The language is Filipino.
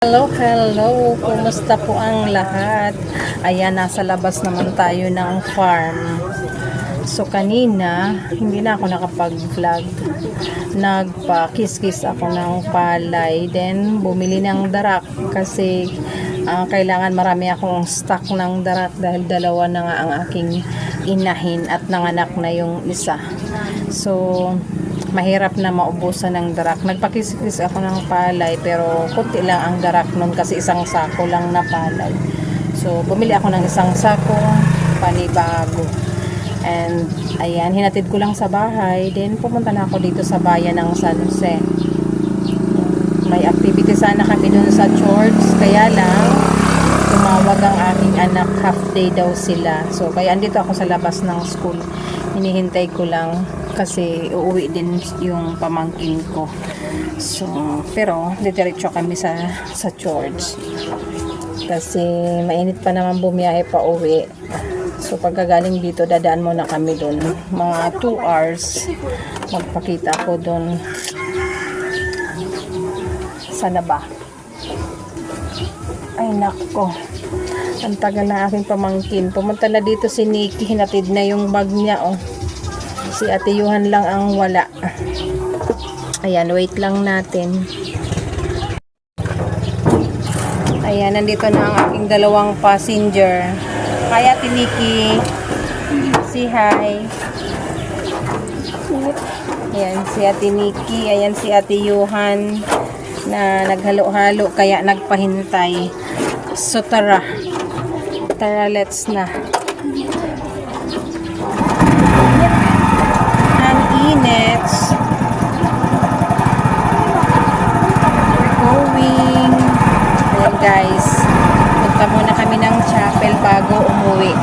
Hello, hello. Kumusta po ang lahat? Ayan, nasa labas naman tayo ng farm. So, kanina, hindi na ako nakapag-vlog. Nagpa-kiss-kiss ako ng palay. Then, bumili ng darak kasi kailangan marami akong stock ng darak dahil dalawa na nga ang aking inahin at nanganak na yung isa. So, mahirap na maubusan ng darak. Nagpakis-kis ako ng palay pero kunti lang ang darak nun kasi isang sako lang na palay. So, bumili ako ng isang sako panibago. And, ayan, hinatid ko lang sa bahay. Then, pumunta na ako dito sa bayan ng San Jose. May activity sana kami dun sa church. Kaya lang, tumawag ang aking anak. Half day daw sila. So, kaya andito ako sa labas ng school. Hinihintay ko lang kasi uuwi din yung pamangkin ko. So, pero didiretso kami sa church. Kasi mainit pa naman bumiyahe pa uwi. So, pagkagaling dito, dadaan muna kami doon. Mga 2 hours magpakita ko doon. Sana ba? Ay, nako. Ang tagal na aking pamangkin. Pumunta na dito si Nikki. Hinatid na yung bag niya, oh. Si Ate Yuhan lang ang wala. Ayan, wait lang natin. Ayan, nandito na ang aking dalawang passenger. Hi, Ate Nikki. Say hi. Ayan, si Ate Nikki. Ayan, si Ate Yuhan na naghalo-halo kaya nagpahintay. So, tara. Tara, let's na. Ang init. We're going. Ayan guys. Punta muna kami ng chapel bago umuwi.